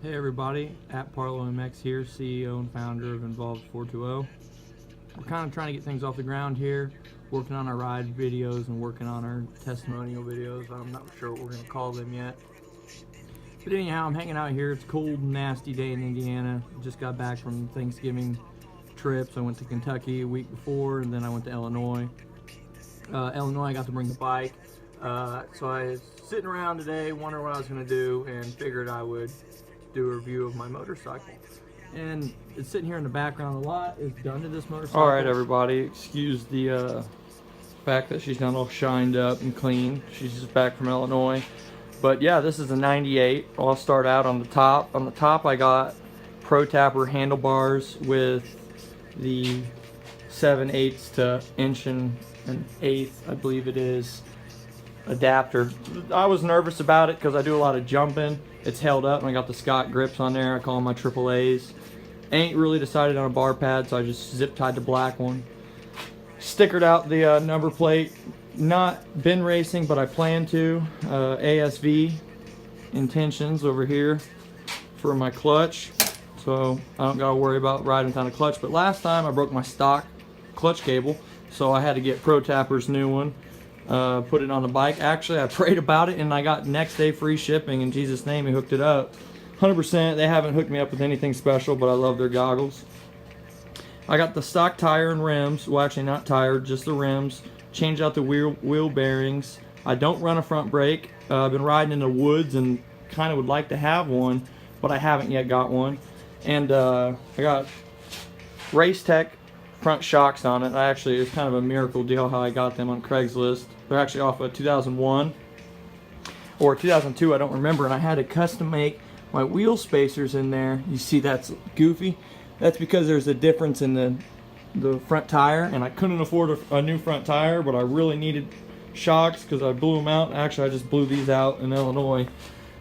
Hey everybody, at Parlo MX here, CEO and founder of Involved 420. We're kind of trying to get things off the ground here, working on our ride videos and working on our testimonial videos. I'm not sure what we're going to call them yet. But anyhow, I'm hanging out here. It's a cold, nasty day in Indiana. Just got back from Thanksgiving trips. I went to Kentucky a week before, and then I went to Illinois. Illinois, I got to bring the bike. So I was sitting around today, wondering what I was going to do, and figured I would do a review of my motorcycle. And it's sitting here in the background. A lot is done to this motorcycle. Alright everybody, excuse the fact that she's not all shined up and clean. She's just back from Illinois. But yeah, this is a 98. I'll start out on the top. On the top I got Pro Tapper handlebars with the 7/8 to inch and an eighth, I believe it is, adapter. I was nervous about it because I do a lot of jumping. It's held up and I got the Scott grips on there. I call them my AAAs. Ain't really decided on a bar pad, so I just zip tied the black one. Stickered out the number plate. Not been racing, but I plan to. ASV intentions over here for my clutch, so I don't gotta worry about riding without a clutch. But last time I broke my stock clutch cable, so I had to get Pro Tapper's new one. Put it on the bike. Actually, I prayed about it and I got next day free shipping. In Jesus' name, he hooked it up. 100%. They haven't hooked me up with anything special, but I love their goggles. I got the stock tire and rims. Well, actually not tire, just the rims. Changed out the wheel bearings. I don't run a front brake. I've been riding in the woods and kind of would like to have one, but I haven't yet got one. And I got Race Tech front shocks on it. It's kind of a miracle deal how I got them on Craigslist. They're actually off of 2001 or 2002, I don't remember, and I had to custom make my wheel spacers in there. You see that's goofy? That's because there's a difference in the front tire, and I couldn't afford a new front tire, but I really needed shocks because I blew them out. Actually, I just blew these out in Illinois.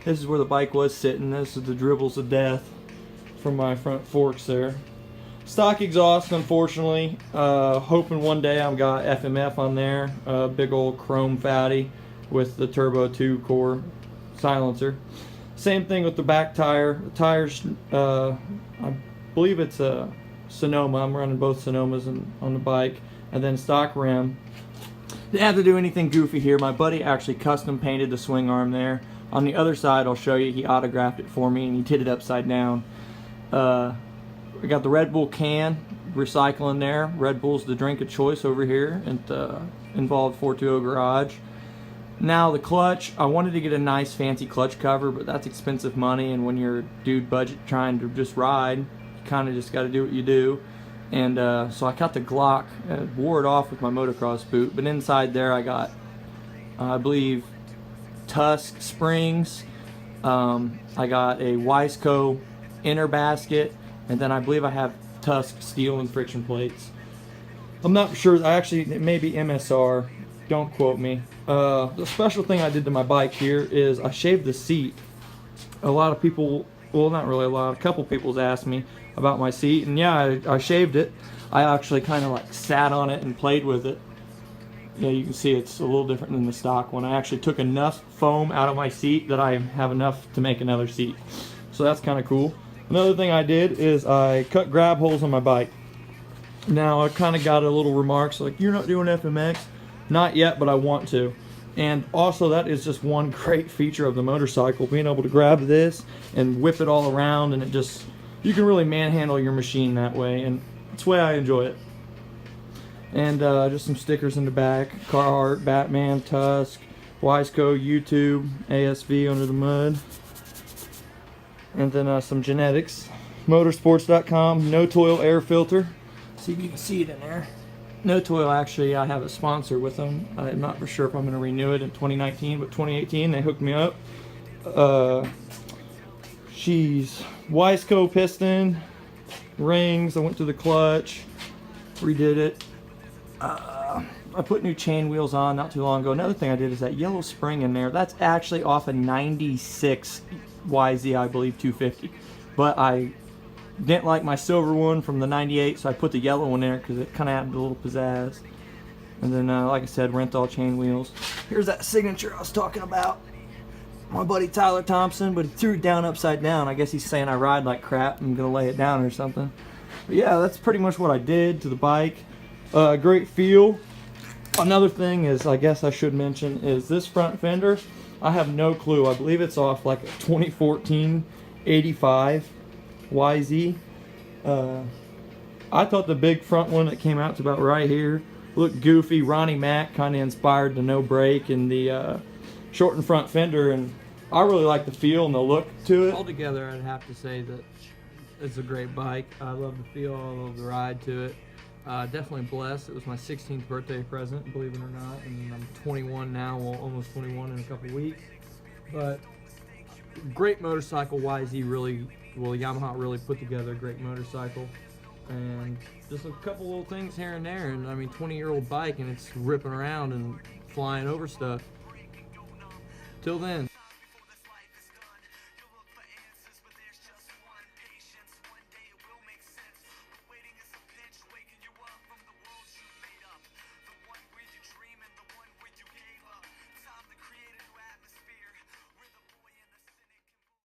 This is where the bike was sitting. This is the dribbles of death from my front forks there. Stock exhaust, unfortunately. Hoping one day I've got FMF on there. Big old chrome fatty with the Turbo 2 core silencer. Same thing with the back tire. The tires, I believe it's a Sonoma. I'm running both Sonomas on the bike. And then stock rim. Didn't have to do anything goofy here. My buddy actually custom painted the swing arm there. On the other side, I'll show you, he autographed it for me and he did it upside down. I got the Red Bull can, recycling there. Red Bull's the drink of choice over here at the Involved 420 garage. Now the clutch, I wanted to get a nice fancy clutch cover, but that's expensive money, and when you're a dude budget trying to just ride, you kind of just got to do what you do. And so I cut the Glock, wore it off with my motocross boot, but inside there I got, I believe, Tusk springs. I got a Yz inner basket. And then I believe I have Tusk steel and friction plates. I'm not sure. It may be MSR. Don't quote me. The special thing I did to my bike here is I shaved the seat. A lot of people, well, not really a lot, a couple people's asked me about my seat. And yeah, I shaved it. I actually kind of like sat on it and played with it. Yeah, you can see it's a little different than the stock one. I actually took enough foam out of my seat that I have enough to make another seat. So that's kind of cool. Another thing I did is I cut grab holes on my bike. Now I kind of got a little remarks like, you're not doing FMX. Not yet, but I want to. And also that is just one great feature of the motorcycle, being able to grab this and whip it all around, and you can really manhandle your machine that way, and it's the way I enjoy it. And just some stickers in the back: Carhartt, Batman, Tusk, Yz, YouTube, ASV under the mud. And then some genetics, motorsports.com, no toil air filter. See if you can see it in there. No toil, actually, I have a sponsor with them. I'm not for sure if I'm going to renew it in 2019, but 2018 they hooked me up. She's Yz piston, rings. I went through the clutch, redid it. I put new chain wheels on not too long ago. Another thing I did is that yellow spring in there. That's actually off a 96 Yz, I believe, 250. But I didn't like my silver one from the 98, so I put the yellow one there because it kind of added a little pizzazz. And then, like I said, Renthal chain wheels. Here's that signature I was talking about. my buddy Tyler Thompson, but he threw it down upside down. I guess he's saying I ride like crap. I'm gonna lay it down or something. But yeah, that's pretty much what I did to the bike. Great feel. Another thing is, I guess I should mention, is this front fender. I have no clue. I believe it's off like a 2014 85 YZ. I thought the big front one that came out to about right here looked goofy. Ronnie Mack kind of inspired the no brake and the shortened front fender, and I really like the feel and the look to it. Altogether, I'd have to say that it's a great bike. I love the feel, I love the ride to it. Definitely blessed. It was my 16th birthday present, believe it or not, and I'm 21 now, well, almost 21 in a couple weeks. But great motorcycle. YZ really, well, Yamaha really put together a great motorcycle, and just a couple little things here and there. And I mean, 20-year-old bike, and it's ripping around and flying over stuff. Till then.